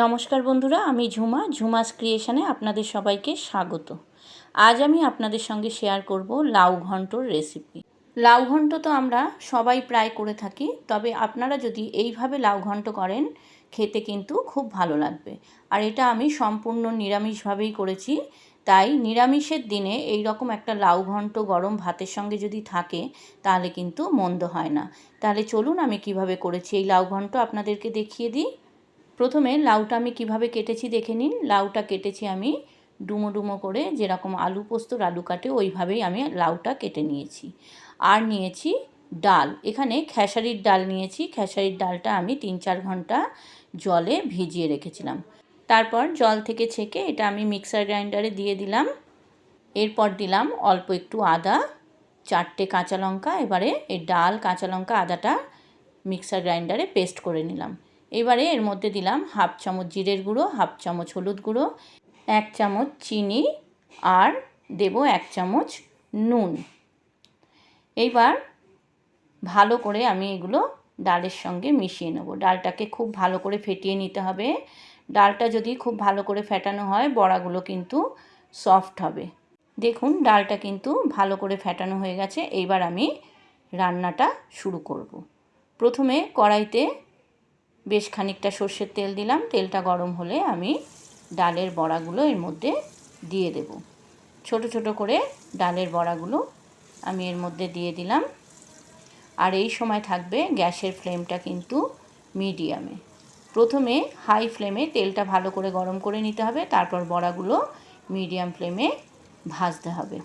নমস্কার বন্ধুরা, আমি ঝুমাস ক্রিয়েশনে আপনাদের সবাইকে স্বাগত। আজ আমি আপনাদের সঙ্গে শেয়ার করব লাউ ঘন্টর রেসিপি। লাউ ঘন্ট তো আমরা সবাই প্রায় করে থাকি, তবে আপনারা যদি এইভাবে লাউ ঘন্ট করেন খেতে কিন্তু খুব ভালো লাগবে। আর এটা আমি সম্পূর্ণ নিরামিষভাবেই করেছি, তাই নিরামিষের দিনে এই রকম একটা লাউ ঘন্ট গরম ভাতের সঙ্গে যদি থাকে তাহলে কিন্তু মন্দ হয় না। তাহলে চলুন আমি কিভাবে করেছি এই লাউ ঘন্ট আপনাদেরকে দেখিয়ে দিই। প্রথমে লাউটা আমি কিভাবে কেটেছি দেখে নিন। লাউটা কেটেছি আমি ডুমো ডুমো করে, যেরকম আলু পোস্তর আলু কাটে ওইভাবেই আমি লাউটা কেটে নিয়েছি। আর নিয়েছি ডাল, এখানে খেসারির ডাল নিয়েছি। খেসারির ডালটা আমি 3-4 ঘন্টা জলে ভিজিয়ে রেখেছিলাম। তারপর জল থেকে ছেঁকে এটা আমি মিক্সার গ্রাইন্ডারে দিয়ে দিলাম। এরপর দিলাম অল্প একটু আদা, 4টে কাঁচা লঙ্কা। এবারে এই ডাল, কাঁচা লঙ্কা, আদাটা মিক্সার গ্রাইন্ডারে পেস্ট করে নিলাম। এবারে এর মধ্যে দিলাম 1/2 চামচ জিরের গুঁড়ো, 1/2 চামচ হলুদ গুঁড়ো, 1 চামচ চিনি আর দেব 1 চামচ নুন। এইবার ভালো করে আমি এগুলো ডালের সঙ্গে মিশিয়ে নেব। ডালটাকে খুব ভালো করে ফেটিয়ে নিতে হবে। ডালটা যদি খুব ভালো করে ফেটানো হয় বড়াগুলো কিন্তু সফট হবে। দেখুন ডালটা কিন্তু ভালো করে ফেটানো হয়ে গেছে। এইবার আমি রান্নাটা শুরু করব। প্রথমে কড়াইতে বেশ খানিকটা সর্ষের তেল দিলাম। তেলটা গরম হলে আমি ডালের বড়াগুলো এর মধ্যে দিয়ে দেব। ছোট ছোট করে ডালের বড়াগুলো আমি এর মধ্যে দিয়ে দিলাম। আর এই সময় থাকবে গ্যাসের ফ্লেমটা কিন্তু মিডিয়ামে। প্রথমে হাই ফ্লেমে তেলটা ভালো করে গরম করে নিতে হবে, তারপর বড়াগুলো মিডিয়াম ফ্লেমে ভাজতে হবে।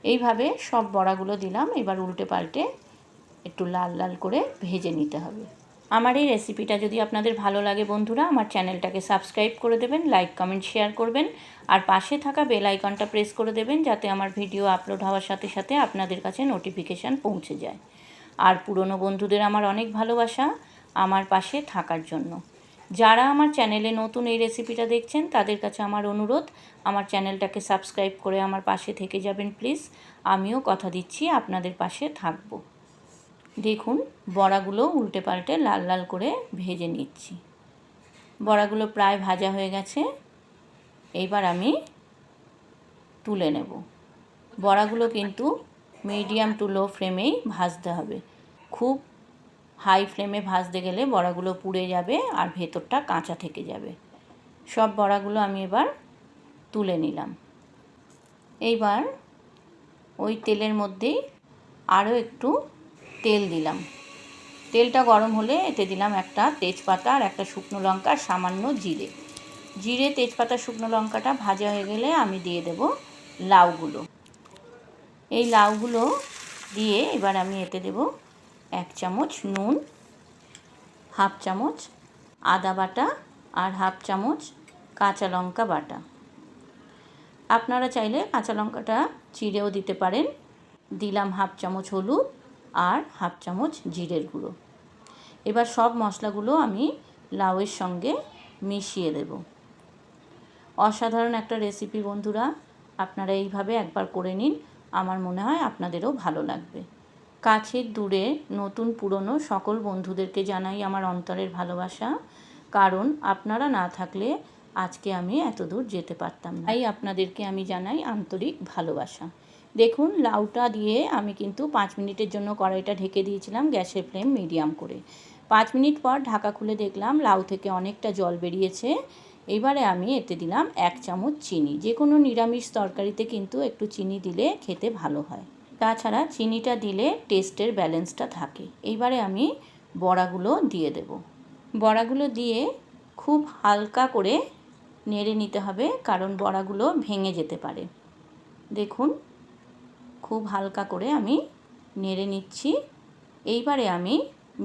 এইভাবে সব বড়াগুলো দিলাম। এবার উল্টে পাল্টে একটু লাল লাল করে ভেজে নিতে হবে। আমার এই রেসিপিটা যদি আপনাদের ভালো লাগে বন্ধুরা, আমার চ্যানেলটাকে সাবস্ক্রাইব করে দেবেন, লাইক কমেন্ট শেয়ার করবেন আর পাশে থাকা বেল আইকনটা প্রেস করে দেবেন, যাতে আমার ভিডিও আপলোড হওয়ার সাথে সাথে আপনাদের কাছে নোটিফিকেশান পৌঁছে যায়। আর পুরনো বন্ধুদের আমার অনেক ভালোবাসা আমার পাশে থাকার জন্য। যারা আমার চ্যানেলে নতুন এই রেসিপিটা দেখছেন তাদের কাছে আমার অনুরোধ, আমার চ্যানেলটাকে সাবস্ক্রাইব করে আমার পাশে থেকে যাবেন প্লিজ। আমিও কথা দিচ্ছি আপনাদের পাশে থাকবো। দেখুন বড়াগুলো উল্টে পাল্টে লাল লাল করে ভেজে নিচ্ছি। বড়াগুলো প্রায় ভাজা হয়ে গেছে। এইবার আমি তুলে নেব। বড়াগুলো কিন্তু মিডিয়াম টু লো ফ্লেমেই ভাজতে হবে। খুব হাই ফ্লেমে ভাজতে গেলে বড়াগুলো পুড়ে যাবে আর ভেতরটা কাঁচা থেকে যাবে। সব বড়াগুলো আমি এবার তুলে নিলাম। এইবার ওই তেলের মধ্যেই আরও একটু তেল দিলাম। তেলটা গরম হলে এতে দিলাম একটা তেজপাতা আর একটা শুকনো লঙ্কা, সামান্য জিরে। জিরে, তেজপাতা, শুকনো লঙ্কাটা ভাজা হয়ে গেলে আমি দিয়ে দেব লাউগুলো। এই লাউগুলো দিয়ে এবার আমি এতে দেব 1 চামচ নুন, 1/2 চামচ আদা বাটা আর 1/2 চামচ কাঁচা লঙ্কা বাটা। আপনারা চাইলে কাঁচা লঙ্কাটা চিড়েও দিতে পারেন। দিলাম 1/2 চামচ হলুদ আর 1/2 চামচ জিরের গুঁড়ো। এবার সব মশলাগুলো আমি লাউয়ের সঙ্গে মিশিয়ে দেব। অসাধারণ একটা রেসিপি বন্ধুরা, আপনারা এইভাবে একবার করে নিন, আমার মনে হয় আপনাদেরও ভালো লাগবে। কাছের দূরে নতুন পুরনো সকল বন্ধুদেরকে জানাই আমার অন্তরের ভালোবাসা, কারণ আপনারা না থাকলে আজকে আমি এত দূর যেতে পারতাম না। তাই আপনাদেরকে আমি জানাই আন্তরিক ভালোবাসা। দেখুন লাউটা দিয়ে আমি কিন্তু 5 মিনিটের জন্য কড়াইটা ঢেকে দিয়েছিলাম গ্যাসের ফ্লেম মিডিয়াম করে। 5 মিনিট পর ঢাকা খুলে দেখলাম লাউ থেকে অনেকটা জল বেরিয়েছে। এবারে আমি এতে দিলাম 1 চামচ চিনি। যে কোনো নিরামিষ তরকারিতে কিন্তু একটু চিনি দিলে খেতে ভালো হয়। তাছাড়া চিনিটা দিলে টেস্টের ব্যালেন্সটা থাকে। এইবারে আমি বড়াগুলো দিয়ে দেব। বড়াগুলো দিয়ে খুব হালকা করে নেড়ে নিতে হবে, কারণ বড়াগুলো ভেঙে যেতে পারে। দেখুন খুব হালকা করে আমি নেড়ে নিচ্ছি। এইবারে আমি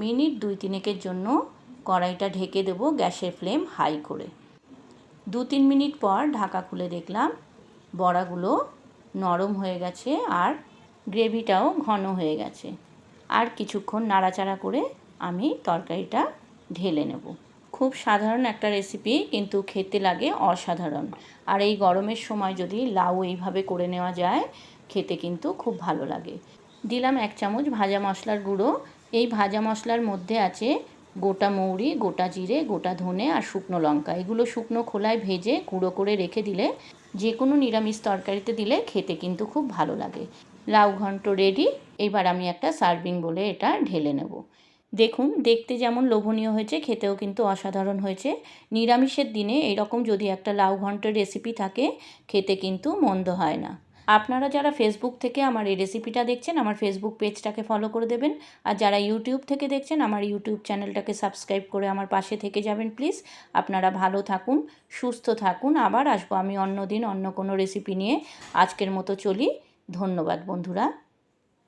মিনিট 2-3 জন্য কড়াইটা ঢেকে দেব গ্যাসের ফ্লেম হাই করে। 2-3 মিনিট পর ঢাকা খুলে দেখলাম বড়াগুলো নরম হয়ে গেছে আর গ্রেভিটাও ঘন হয়ে গেছে। আর কিছুক্ষণ নাড়াচাড়া করে আমি তরকারিটা ঢেলে নেব। খুব সাধারণ একটা রেসিপি, কিন্তু খেতে লাগে অসাধারণ। আর এই গরমের সময় যদি লাউ এইভাবে করে নেওয়া যায় খেতে কিন্তু খুব ভালো লাগে। দিলাম 1 চামচ ভাজা মশলার গুঁড়ো। এই ভাজা মশলার মধ্যে আছে গোটা মৌরি, গোটা জিরে, গোটা ধনে আর শুকনো লঙ্কা, এগুলো শুকনো খোলায় ভেজে গুঁড়ো করে রেখে দিলে যে কোনো নিরামিষ তরকারিতে দিলে খেতে কিন্তু খুব ভালো লাগে। লাউ ঘন্ট রেডি। এবার আমি একটা সার্ভিং বলে এটা ঢেলে নেব। দেখুন, দেখতে যেমন লোভনীয় হয়েছে, খেতেও কিন্তু অসাধারণ হয়েছে। নিরামিষের দিনে এরকম যদি একটা লাউ ঘন্টের রেসিপি থাকে, খেতে কিন্তু মন্দ হয় না। আপনারা যারা ফেসবুক থেকে আমার এই রেসিপিটা দেখছেন, আমার ফেসবুক পেজটাকে ফলো করে দেবেন। আর যারা ইউটিউব থেকে দেখছেন, আমার ইউটিউব চ্যানেলটাকে সাবস্ক্রাইব করে আমার পাশে থেকে যাবেন প্লিজ। আপনারা ভালো থাকুন, সুস্থ থাকুন। আবার আসবো আমি অন্য দিন অন্য কোনো রেসিপি নিয়ে। আজকের মতো চলি। ধন্যবাদ বন্ধুরা।